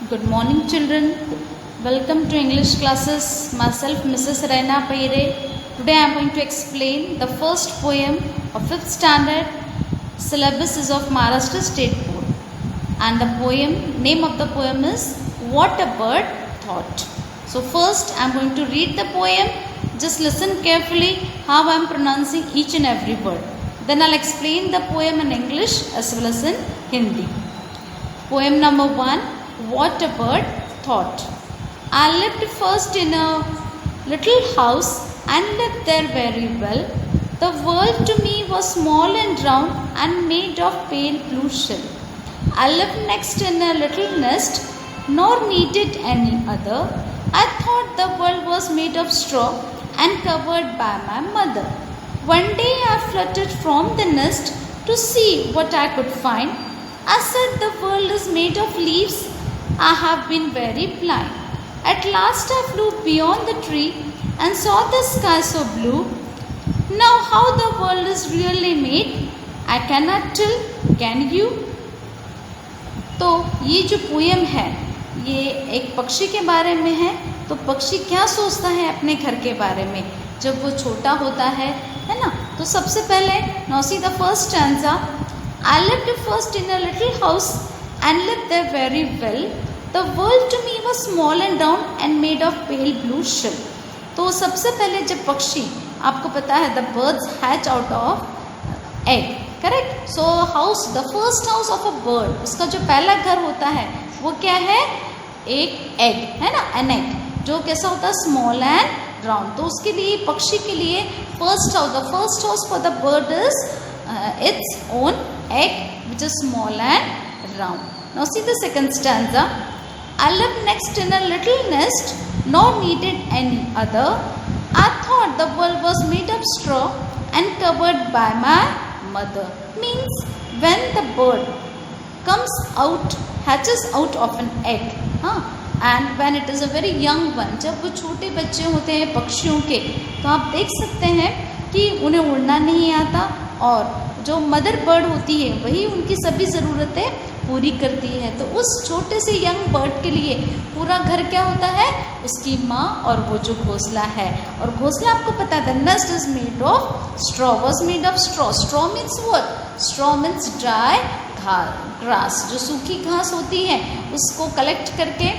Good morning, children. Welcome to English classes. Myself, Mrs. Raina Paire. Today I am going to explain the first poem of 5th standard. Syllabus is of Maharashtra State Board. And the name of the poem is What a Bird Thought. So first I am going to read the poem. Just listen carefully how I am pronouncing each and every word. Then I'll explain the poem in English as well as in Hindi. Poem number 1. What a bird thought. I lived first in a little house and lived there very well. The world to me was small and round and made of pale blue shell. I lived next in a little nest, nor needed any other. I thought the world was made of straw and covered by my mother. One day I fluttered from the nest to see what I could find. I said the world is made of leaves. I have been very blind. At last I flew beyond the tree and saw the sky so blue. Now how the world is really made, I cannot tell, can you? तो ये जो poem है ये एक पक्षी के बारे में है. तो पक्षी क्या सोचता है अपने घर के बारे में जब वो छोटा होता है ना. तो सबसे पहले now see the first stanza. I lived first in a little house and lived there very well. The world to me was small and round and made of pale blue shell. तो सबसे पहले जब पक्षी, आपको पता है the birds hatch out of egg, correct? So house, the first house of a bird, उसका जो पहला घर होता है वो क्या है? एक egg है ना, an egg, जो कैसा होता है? Small and round. तो उसके लिए, पक्षी के लिए first house, the first house for the bird is its own egg which is small and round. Now see the second stanza. I lived next in a little nest, nor needed any other. I thought the world was made of straw and covered by my mother. Means when the bird comes out, hatches out of an egg, and when it is a very young one, जब वो छोटे बच्चे होते हैं पक्षियों के, तो आप देख सकते हैं कि उन्हें उड़ना नहीं आता और जो मदर बर्ड होती है वही उनकी सभी ज़रूरतें पूरी करती है. तो उस छोटे से यंग बर्ड के लिए पूरा घर क्या होता है? उसकी माँ और वो जो घोंसला है. और घोंसला आपको पता है, the nest is made of straw, was made of straw. Straw means what? Straw means dry grass, जो सूखी घास होती है उसको कलेक्ट करके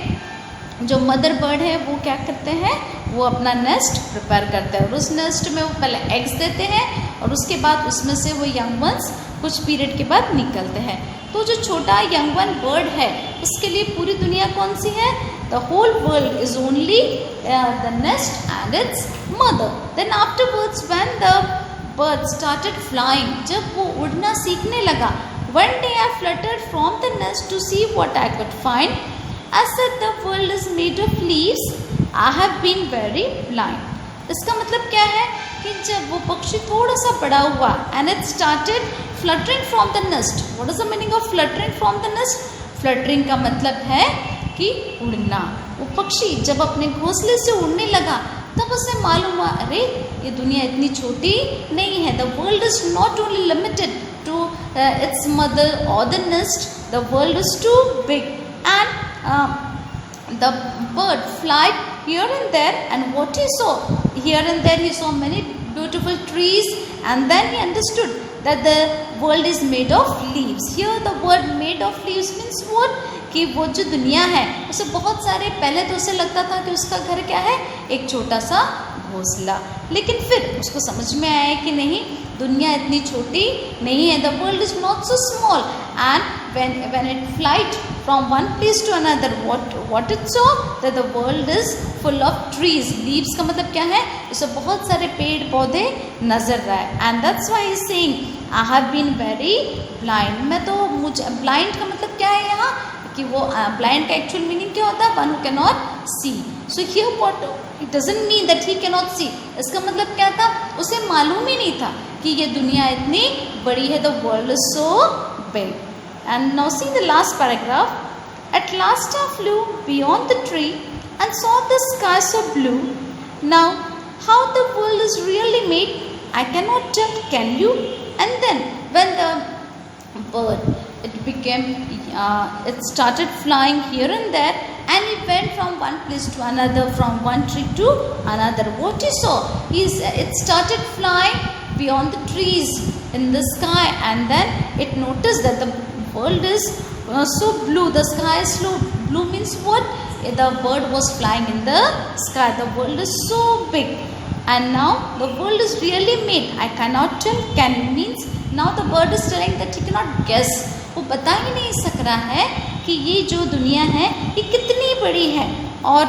जो मदर बर्ड है वो क्या करते हैं? वो अपना नेस्ट प्रिपेयर करते हैं और उस नेस्ट में वो पहले एग्स देते हैं और उसके बाद उसमें से वो यंग वंस कुछ पीरियड के बाद निकलते हैं. तो जो छोटा यंग वन बर्ड है उसके लिए पूरी दुनिया कौन सी है? The whole world is only the nest and its mother. Then afterwards when the bird started flying, जब वो उड़ना सीखने लगा, one day I fluttered from the nest to see what I could find. I said the world is made of leaves. I have been very blind. इसका मतलब क्या है कि जब वो पक्षी थोड़ा सा बड़ा हुआ and it started fluttering from the nest. What is the meaning of fluttering from the nest? Fluttering का मतलब है कि उड़ना. वो पक्षी जब अपने घोंसले से उड़ने लगा तब उसे मालूम हुआ, अरे ये दुनिया इतनी छोटी नहीं है. The world is not only limited to its mother or the nest. The world is too big. And the bird flied here and there, and what he saw here and there, he saw many beautiful trees, and then he understood that the world is made of leaves. Here the word made of leaves means what? कि वो जो दुनिया है उसे बहुत सारे, पहले तो उसे लगता था कि उसका घर क्या है? एक छोटा सा घोंसला. लेकिन फिर उसको समझ में आया कि नहीं, दुनिया इतनी छोटी नहीं है. The world is not so small. And when it flight from one place to another, what it saw? that the world is full of trees. leaves का मतलब क्या है? उसे बहुत सारे पेड़ पौधे नजर आए. and that's why he is saying I have been very blind. मैं तो मुझे, blind का मतलब क्या है यहाँ? कि वो blind का actual meaning क्या होता है? one who cannot see. so here what, it doesn't mean that he cannot see. इसका मतलब क्या था? उसे मालूम ही नहीं था कि ये दुनिया इतनी बड़ी है. the world is so big. And now see the last paragraph. At last I flew beyond the tree and saw the sky so blue. Now how the world is really made, I cannot tell, can you? And then when the bird it became, it started flying here and there, and it went from one place to another, from one tree to another. What he saw is it started flying beyond the trees in the sky, and then it noticed that the world is so blue. The sky is so blue means what? The bird was flying in the sky. The world is so big, and now the world is really made. I cannot tell. Can means now the bird is telling that he cannot guess. वो बता ही नहीं सक रहा है कि ये जो दुनिया है ये कितनी बड़ी है, और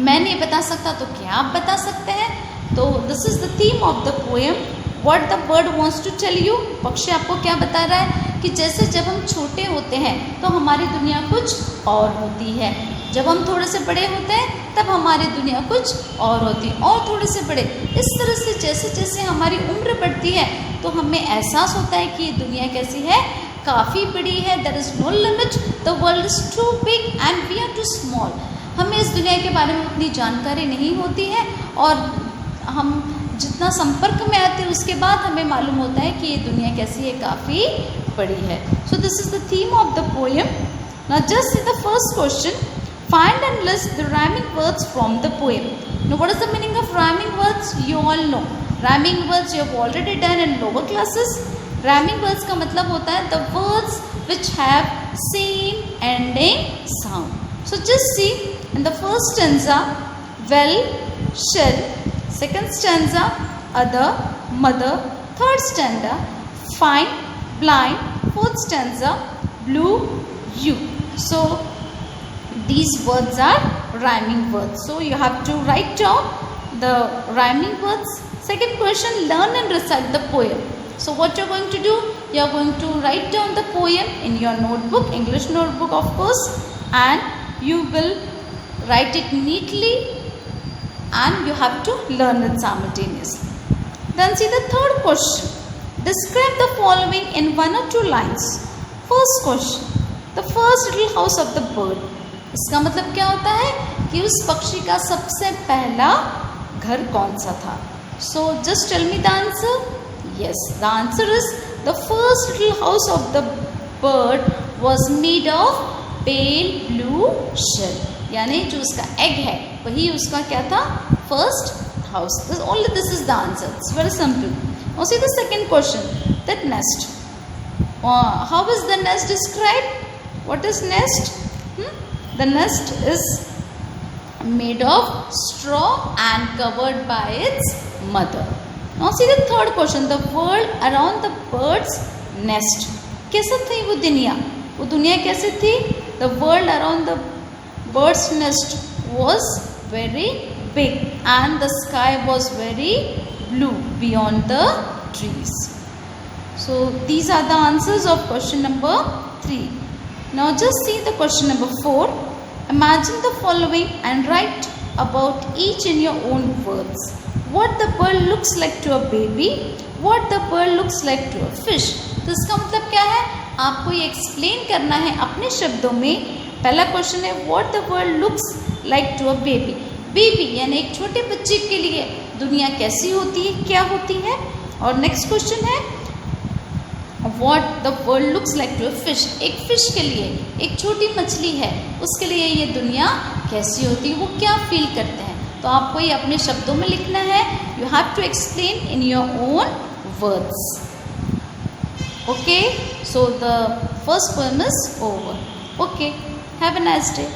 मैं नहीं बता सकता तो क्या आप बता सकते हैं? तो this is the theme of the poem, what the bird wants to tell you. पक्षी आपको क्या बता रहा है कि जैसे जब हम छोटे होते हैं तो हमारी दुनिया कुछ और होती है, जब हम थोड़े से बड़े होते हैं तब हमारी दुनिया कुछ और होती है, और थोड़े से बड़े. इस तरह से जैसे जैसे हमारी उम्र बढ़ती है तो हमें एहसास होता है कि ये दुनिया कैसी है, काफ़ी बड़ी है. There is no limit, the world is too big and we are too small. हमें इस दुनिया के बारे में उतनी जानकारी नहीं होती है, और हम जितना संपर्क में आते हैं उसके बाद हमें मालूम होता है कि ये दुनिया कैसी है, काफ़ी बड़ी है. So this is the theme of the poem. Now just see the first question, find and list the rhyming words from the poem. Now what is the meaning of rhyming words? You all know. Rhyming words you have already done in lower classes. Rhyming words का मतलब होता है the words which have same ending sound. So just see in the first stanza, well, shall. Second stanza, other, mother. Third stanza, fine, blind. Fourth stanza, blue, you. So these words are rhyming words. So you have to write down the rhyming words. Second question, learn and recite the poem. So what you're going to do? You're going to write down the poem in your notebook, English notebook of course, and you will write it neatly, and you have to learn it simultaneously. Then see the third question. Describe the following in 1 or 2 lines. First question, the first little house of the bird. इसका मतलब क्या होता है कि उस पक्षी का सबसे पहला घर कौन सा था? So just tell me the answer. Yes, the answer is the first little house of the bird was made of pale blue shell. यानी जो उसका एग है वही उसका क्या था? First house. Only this is the answer. It's very simple. Now see the second question, that nest. How is the nest described? What is nest? The nest is made of straw and covered by its mother. Now see the third question, the world around the bird's nest. कैसा थी वो दुनिया? वो दुनिया कैसे थी? The world around the bird's nest was very big and the sky was very blue beyond the trees. So these are the answers of question number 3. Now just see the question number 4. Imagine the following and write about each in your own words. What the bird looks like to a baby. What the bird looks like to a fish. तो इसका मतलब क्या है? आपको ये explain करना है अपने शब्दों में. पहला क्वेश्चन है what the bird looks like to a baby. Baby यानी एक छोटे बच्चे के लिए दुनिया कैसी होती है, क्या होती है. और नेक्स्ट क्वेश्चन है What the world looks like to a fish. एक फिश के लिए, एक छोटी मछली है, उसके लिए ये दुनिया कैसी होती है, वो क्या फील करते हैं. तो आपको ये अपने शब्दों में लिखना है. You have to explain in your own words. Okay, so the first poem is over. Okay, have a nice day.